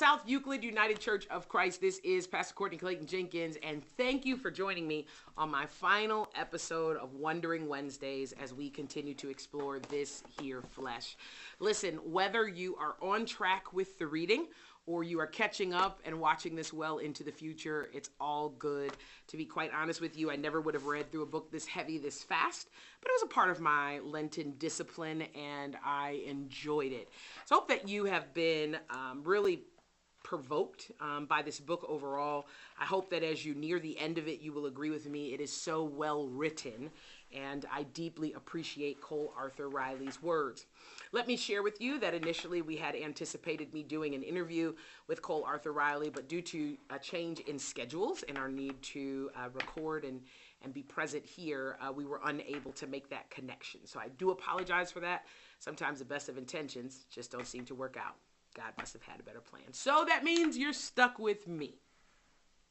South Euclid United Church of Christ. This is Pastor Courtney Clayton Jenkins, and thank you for joining me on my final episode of Wondering Wednesdays as we continue to explore this here flesh. Listen, whether you are on track with the reading or you are catching up and watching this well into the future, it's all good. To be quite honest with you, I never would have read through a book this heavy, this fast, but it was a part of my Lenten discipline, and I enjoyed it. So I hope that you have been really provoked by this book overall. I hope that as you near the end of it, you will agree with me. It is so well written, and I deeply appreciate Cole Arthur Riley's words. Let me share with you that initially we had anticipated me doing an interview with Cole Arthur Riley, but due to a change in schedules and our need to record and be present here, we were unable to make that connection. So I do apologize for that. Sometimes the best of intentions just don't seem to work out. God must have had a better plan. So that means you're stuck with me.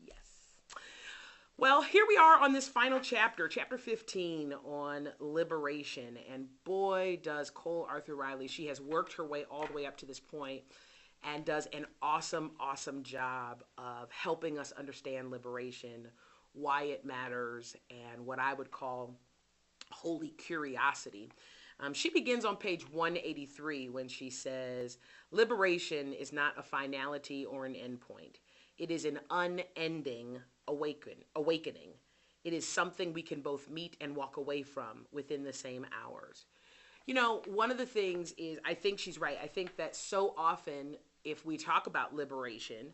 Yes. Well, here we are on this final chapter, chapter 15 on liberation. And boy, does Cole Arthur Riley, she has worked her way all the way up to this point and does an awesome, awesome job of helping us understand liberation, why it matters, and what I would call holy curiosity. She begins on page 183 when she says, liberation is not a finality or an endpoint. It is an unending awakening. It is something we can both meet and walk away from within the same hours. You know, one of the things is, I think she's right. I think that so often, if we talk about liberation,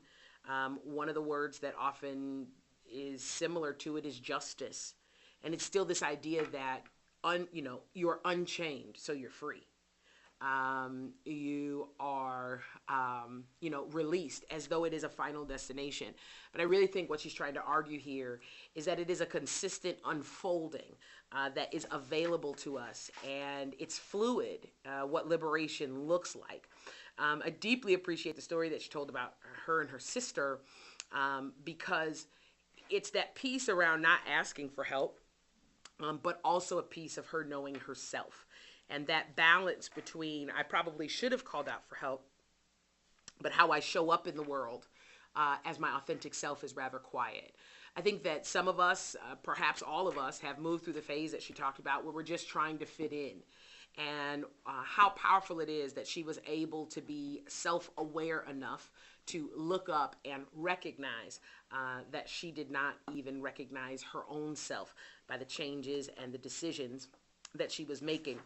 one of the words that often is similar to it is justice. And it's still this idea that you're unchained, so you're free. You are, released as though it is a final destination. But I really think what she's trying to argue here is that it is a consistent unfolding that is available to us, and it's fluid, what liberation looks like. I deeply appreciate the story that she told about her and her sister, because it's that piece around not asking for help, but also a piece of her knowing herself. And that balance between, I probably should have called out for help, but how I show up in the world as my authentic self is rather quiet. I think that some of us, perhaps all of us, have moved through the phase that she talked about where we're just trying to fit in. And how powerful it is that she was able to be self-aware enough to look up and recognize that she did not even recognize her own self by the changes and the decisions that she was making.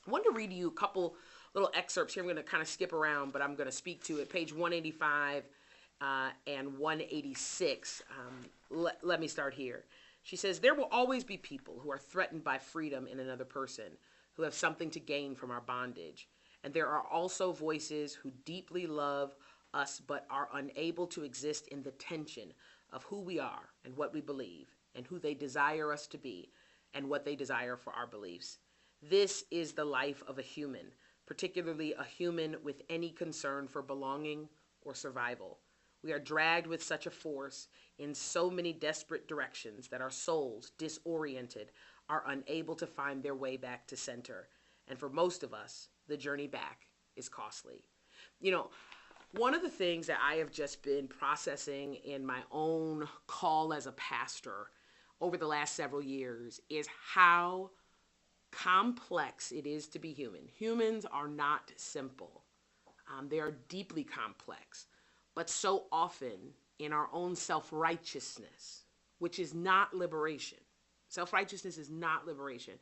I wanted to read to you a couple little excerpts here. I'm going to kind of skip around, but I'm going to speak to it. Page 185 and 186. Let me start here. She says, there will always be people who are threatened by freedom in another person, who have something to gain from our bondage. And there are also voices who deeply love us but are unable to exist in the tension of who we are and what we believe and who they desire us to be and what they desire for our beliefs. This is the life of a human, particularly a human with any concern for belonging or survival. We are dragged with such a force in so many desperate directions that our souls, disoriented, are unable to find their way back to center. And for most of us, the journey back is costly. You know, one of the things that I have just been processing in my own call as a pastor over the last several years is how complex it is to be human. Humans are not simple. They are deeply complex. But so often in our own self-righteousness, which is not liberation, self-righteousness is not liberation,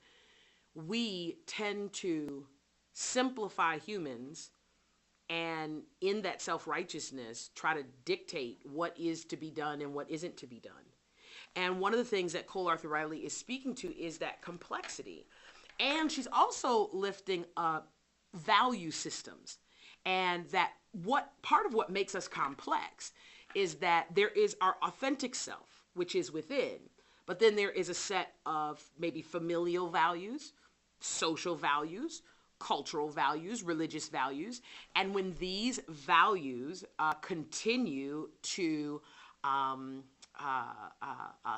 we tend to simplify humans and in that self-righteousness try to dictate what is to be done and what isn't to be done. And one of the things that Cole Arthur Riley is speaking to is that complexity. And she's also lifting up value systems, and that part of what makes us complex is that there is our authentic self, which is within, but then there is a set of maybe familial values, social values, cultural values, religious values. And when these values continue to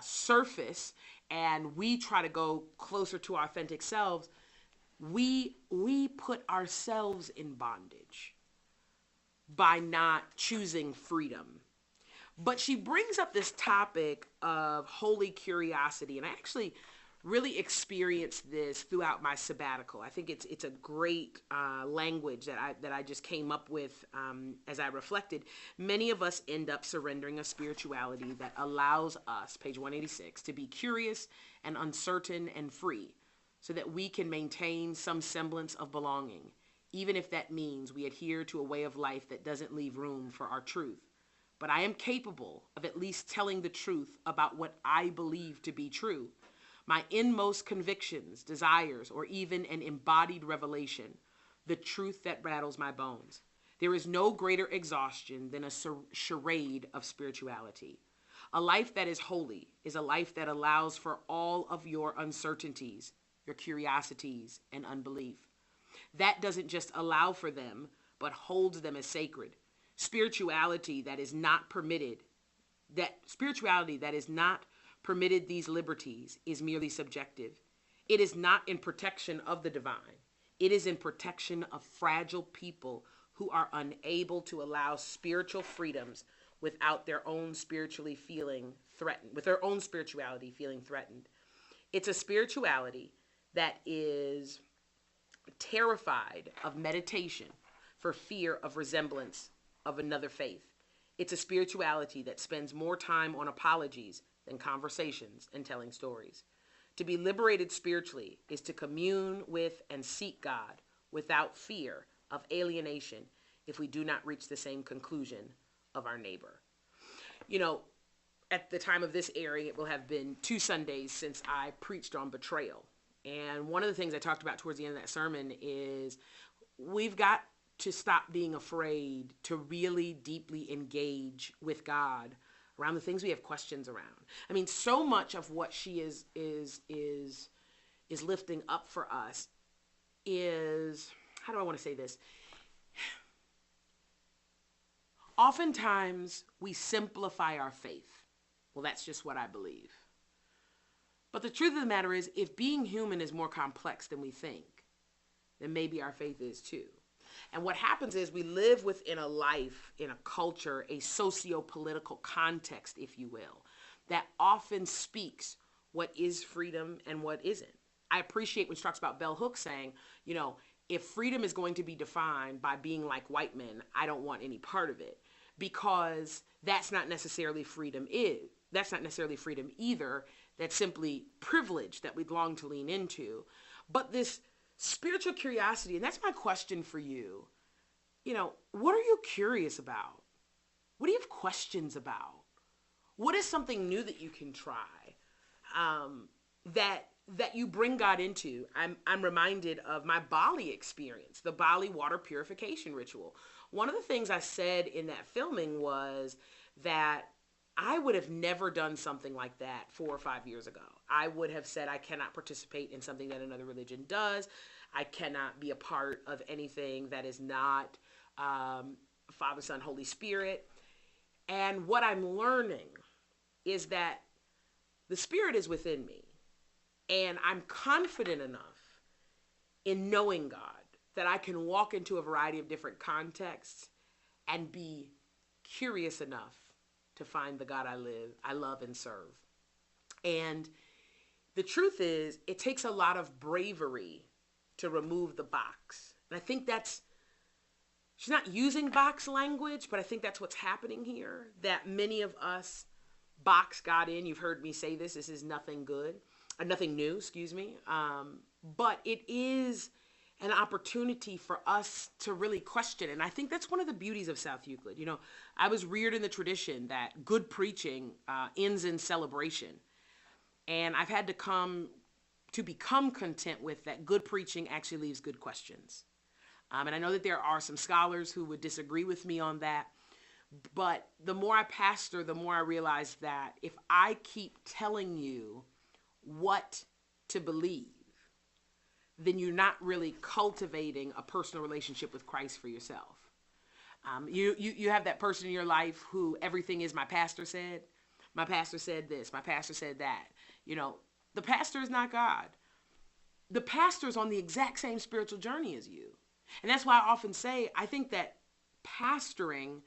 surface and we try to go closer to our authentic selves, we put ourselves in bondage. by not choosing freedom. But she brings up this topic of holy curiosity, and I actually really experienced this throughout my sabbatical. I think it's a great language that I just came up with as I reflected. Many of us end up surrendering a spirituality that allows us, page 186, to be curious and uncertain and free, so that we can maintain some semblance of belonging, even if that means we adhere to a way of life that doesn't leave room for our truth. But I am capable of at least telling the truth about what I believe to be true, my inmost convictions, desires, or even an embodied revelation, the truth that rattles my bones. There is no greater exhaustion than a charade of spirituality. A life that is holy is a life that allows for all of your uncertainties, your curiosities, and unbelief. That doesn't just allow for them, but holds them as sacred. Spirituality that is not permitted these liberties is merely subjective. It is not in protection of the divine. It is in protection of fragile people who are unable to allow spiritual freedoms without their own spirituality feeling threatened. It's a spirituality that is terrified of meditation for fear of resemblance of another faith. It's a spirituality that spends more time on apologies than conversations and telling stories. To be liberated spiritually is to commune with and seek God without fear of alienation if we do not reach the same conclusion of our neighbor. You know, at the time of this airing, it will have been 2 Sundays since I preached on betrayal. And one of the things I talked about towards the end of that sermon is we've got to stop being afraid to really deeply engage with God around the things we have questions around. I mean, so much of what she is lifting up for us is, how do I want to say this? Oftentimes we simplify our faith. Well, that's just what I believe. But the truth of the matter is, if being human is more complex than we think, then maybe our faith is too. And what happens is we live within a life, in a culture, a socio-political context, if you will, that often speaks what is freedom and what isn't. I appreciate when she talks about Bell Hooks saying, you know, if freedom is going to be defined by being like white men, I don't want any part of it, because that's not necessarily freedom either. That's simply privilege that we'd long to lean into. But this spiritual curiosity, and that's my question for you. You know, what are you curious about? What do you have questions about? What is something new that you can try that you bring God into? I'm reminded of my Bali experience, the Bali water purification ritual. One of the things I said in that filming was that I would have never done something like that 4 or 5 years ago. I would have said I cannot participate in something that another religion does. I cannot be a part of anything that is not Father, Son, Holy Spirit. And what I'm learning is that the Spirit is within me. And I'm confident enough in knowing God that I can walk into a variety of different contexts and be curious enough to find the God I love and serve. And the truth is, it takes a lot of bravery to remove the box. And I think she's not using box language, but I think that's what's happening here, that many of us box God in. You've heard me say this is nothing new, but it is an opportunity for us to really question. And I think that's one of the beauties of South Euclid. You know, I was reared in the tradition that good preaching ends in celebration. And I've had to become content with that good preaching actually leaves good questions. And I know that there are some scholars who would disagree with me on that. But the more I pastor, the more I realize that if I keep telling you what to believe, then you're not really cultivating a personal relationship with Christ for yourself. You have that person in your life who everything is my pastor said this, my pastor said that. You know, the pastor is not God. The pastor is on the exact same spiritual journey as you. And that's why I often say, I think that pastoring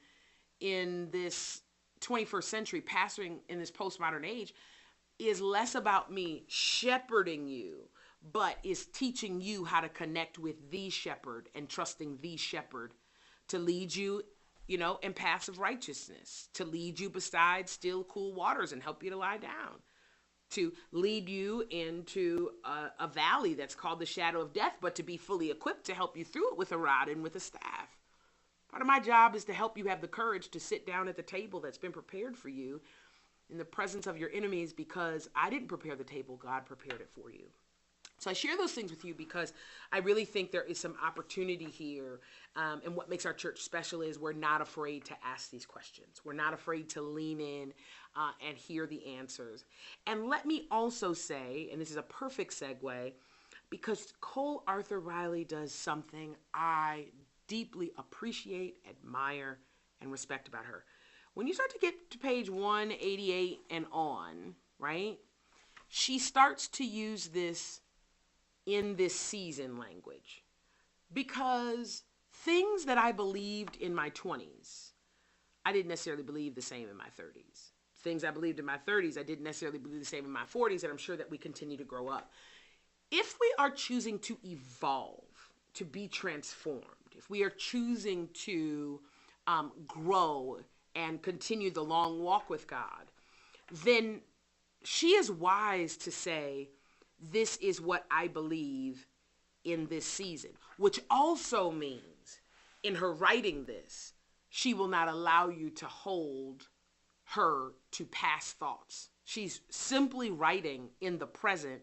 in this 21st century, pastoring in this postmodern age, is less about me shepherding you, but is teaching you how to connect with the shepherd and trusting the shepherd to lead you, in paths of righteousness, to lead you beside still cool waters and help you to lie down, to lead you into a valley that's called the shadow of death, but to be fully equipped to help you through it with a rod and with a staff. Part of my job is to help you have the courage to sit down at the table that's been prepared for you in the presence of your enemies, because I didn't prepare the table, God prepared it for you. So I share those things with you because I really think there is some opportunity here. And what makes our church special is we're not afraid to ask these questions. We're not afraid to lean in and hear the answers. And let me also say, and this is a perfect segue, because Cole Arthur Riley does something I deeply appreciate, admire, and respect about her. When you start to get to page 188 and on, right, she starts to use this in this season language, because things that I believed in my 20s, I didn't necessarily believe the same in my 30s. Things I believed in my 30s, I didn't necessarily believe the same in my 40s, and I'm sure that we continue to grow up. If we are choosing to evolve, to be transformed, if we are choosing to grow and continue the long walk with God, then she is wise to say, this is what I believe in this season, which also means in her writing this, she will not allow you to hold her to past thoughts. She's simply writing in the present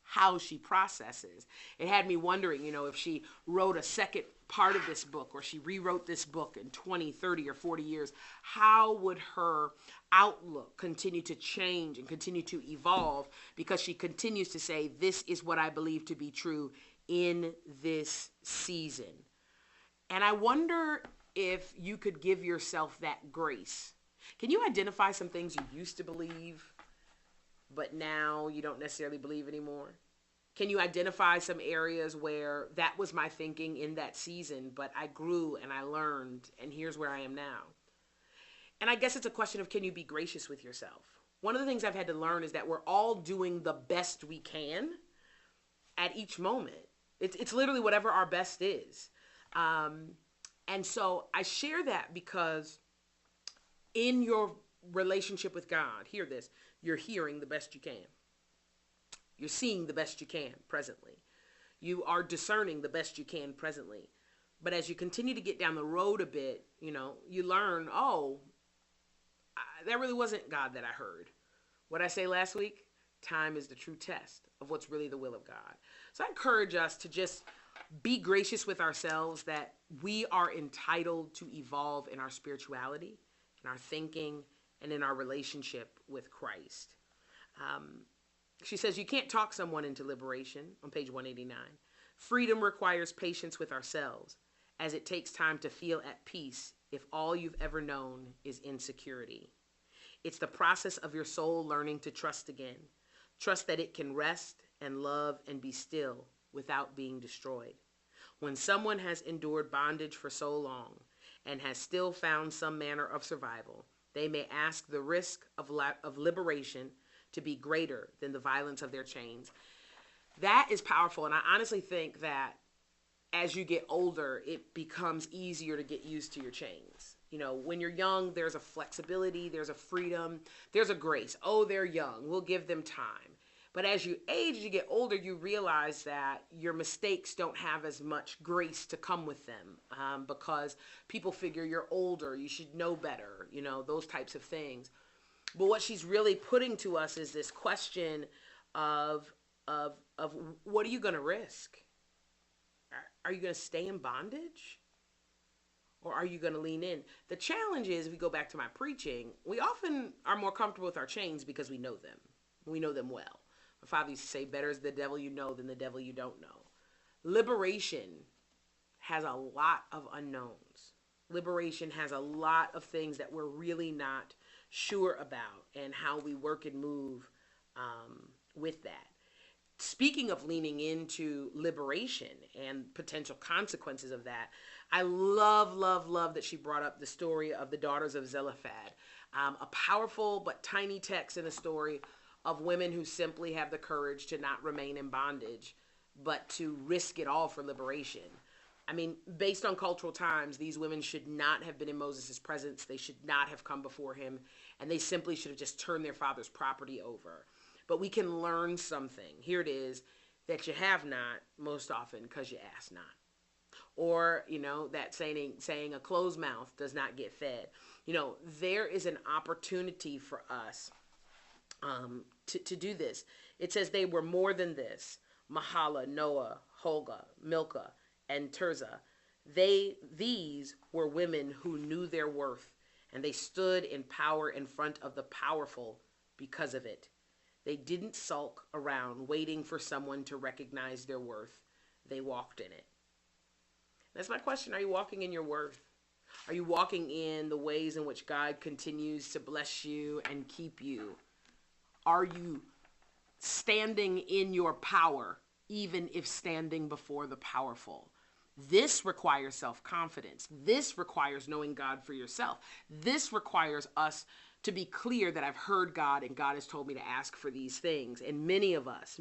how she processes. It had me wondering, if she wrote a second part of this book, or she rewrote this book in 20, 30, or 40 years, how would her outlook continue to change and continue to evolve, because she continues to say, this is what I believe to be true in this season. And I wonder if you could give yourself that grace. Can you identify some things you used to believe, but now you don't necessarily believe anymore? Can you identify some areas where that was my thinking in that season, but I grew and I learned, and here's where I am now? And I guess it's a question of, can you be gracious with yourself? One of the things I've had to learn is that we're all doing the best we can at each moment. It's literally whatever our best is. And so I share that because in your relationship with God, hear this, you're hearing the best you can. You're seeing the best you can presently. You are discerning the best you can presently. But as you continue to get down the road a bit, you learn, that really wasn't God that I heard. What I say last week, time is the true test of what's really the will of God. So I encourage us to just be gracious with ourselves, that we are entitled to evolve in our spirituality, in our thinking, and in our relationship with Christ. She says, you can't talk someone into liberation on page 189. Freedom requires patience with ourselves, as it takes time to feel at peace if all you've ever known is insecurity. It's the process of your soul learning to trust again. Trust that it can rest and love and be still without being destroyed. When someone has endured bondage for so long and has still found some manner of survival, they may ask the risk of liberation to be greater than the violence of their chains. That is powerful. And I honestly think that as you get older, it becomes easier to get used to your chains. When you're young, there's a flexibility, there's a freedom, there's a grace. Oh, they're young, we'll give them time. But as you age, as you get older, you realize that your mistakes don't have as much grace to come with them, because people figure you're older, you should know better, those types of things. But what she's really putting to us is this question of what are you going to risk? Are you going to stay in bondage? Or are you going to lean in? The challenge is, if we go back to my preaching, we often are more comfortable with our chains because we know them. We know them well. My father used to say, better is the devil you know than the devil you don't know. Liberation has a lot of unknowns. Liberation has a lot of things that we're really not sure about, and how we work and move with that. Speaking of leaning into liberation and potential consequences of that, I love, love, love that she brought up the story of the daughters of Zelophehad. A powerful but tiny text in the story of women who simply have the courage to not remain in bondage, but to risk it all for liberation. I mean, based on cultural times, these women should not have been in Moses' presence. They should not have come before him, and they simply should have just turned their father's property over. But we can learn something. Here it is, that you have not most often because you ask not. Or, that saying a closed mouth does not get fed. There is an opportunity for us to do this. It says they were more than this. Mahala, Noah, Holga, Milcah, and Tirzah. These were women who knew their worth, and they stood in power in front of the powerful because of it. They didn't sulk around waiting for someone to recognize their worth. They walked in it. That's my question. Are you walking in your worth? Are you walking in the ways in which God continues to bless you and keep you? Are you standing in your power, even if standing before the powerful? This requires self-confidence. This requires knowing God for yourself. This requires us to be clear that I've heard God and God has told me to ask for these things. And many of us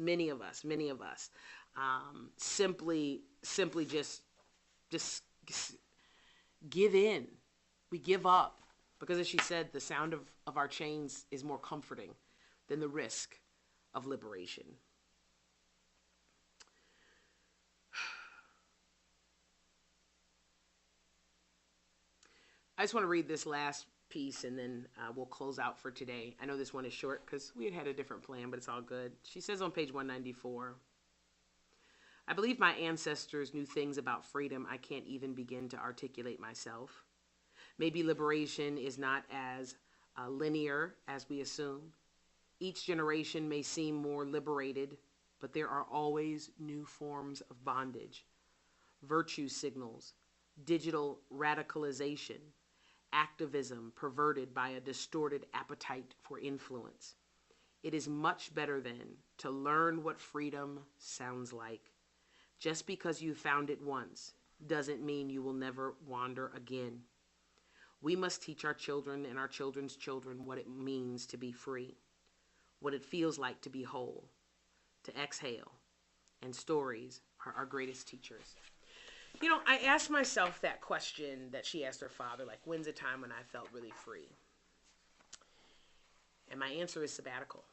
simply just give in. We give up because, as she said, the sound of our chains is more comforting than the risk of liberation. I just want to read this last piece and then we'll close out for today. I know this one is short because we had a different plan, but it's all good. She says on page 194, I believe my ancestors knew things about freedom I can't even begin to articulate myself. Maybe liberation is not as linear as we assume. Each generation may seem more liberated, but there are always new forms of bondage, virtue signals, digital radicalization, activism perverted by a distorted appetite for influence. It is much better then to learn what freedom sounds like. Just because you found it once doesn't mean you will never wander again. We must teach our children and our children's children what it means to be free, what it feels like to be whole, to exhale, and stories are our greatest teachers. I asked myself that question that she asked her father, like, when's a time when I felt really free? And my answer is sabbatical.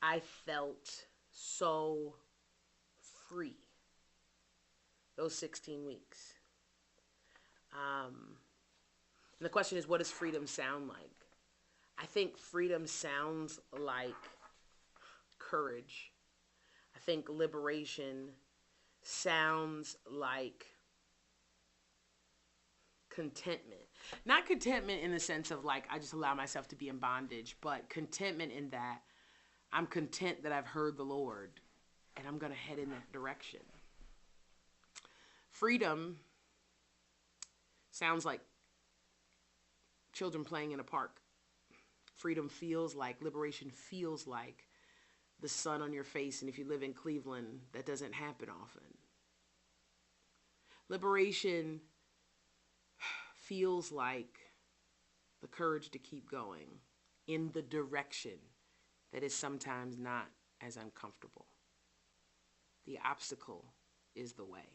I felt so free those 16 weeks. And the question is, what does freedom sound like? I think freedom sounds like courage. I think liberation sounds like contentment. Not contentment in the sense of like, I just allow myself to be in bondage, but contentment in that I'm content that I've heard the Lord and I'm going to head in that direction. Freedom sounds like children playing in a park. Freedom feels like, liberation feels like the sun on your face, and if you live in Cleveland, that doesn't happen often. Liberation feels like the courage to keep going in the direction that is sometimes not as uncomfortable. The obstacle is the way.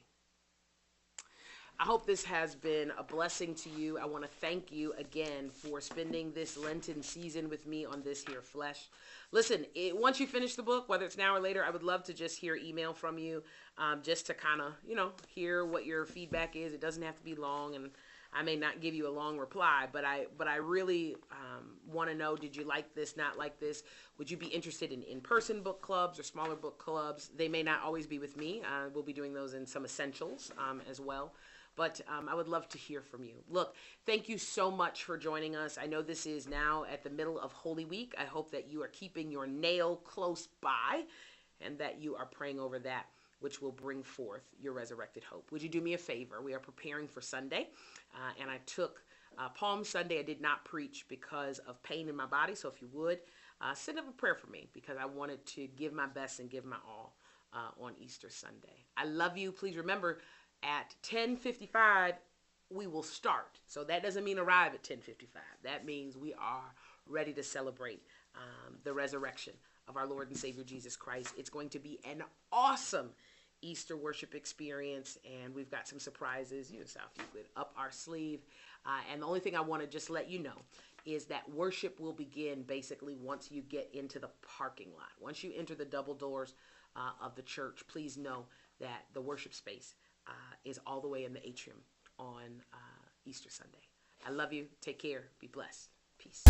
I hope this has been a blessing to you. I want to thank you again for spending this Lenten season with me on this here flesh. Listen, once you finish the book, whether it's now or later, I would love to just hear email from you, just to kind of, hear what your feedback is. It doesn't have to be long, and I may not give you a long reply, but I really want to know, did you like this, not like this? Would you be interested in in-person book clubs or smaller book clubs? They may not always be with me. We'll be doing those in some essentials as well. But I would love to hear from you. Look, thank you so much for joining us. I know this is now at the middle of Holy Week. I hope that you are keeping your nail close by and that you are praying over that which will bring forth your resurrected hope. Would you do me a favor? We are preparing for Sunday, and I took Palm Sunday. I did not preach because of pain in my body, so if you would, send up a prayer for me, because I wanted to give my best and give my all on Easter Sunday. I love you. Please remember, at 10:55, we will start. So that doesn't mean arrive at 10:55. That means we are ready to celebrate the resurrection of our Lord and Savior Jesus Christ. It's going to be an awesome Easter worship experience, and we've got some surprises, South Euclid, up our sleeve. And the only thing I want to just let you know is that worship will begin basically once you get into the parking lot. Once you enter the double doors of the church, please know that the worship space is all the way in the atrium on Easter Sunday. I love you. Take care. Be blessed. Peace.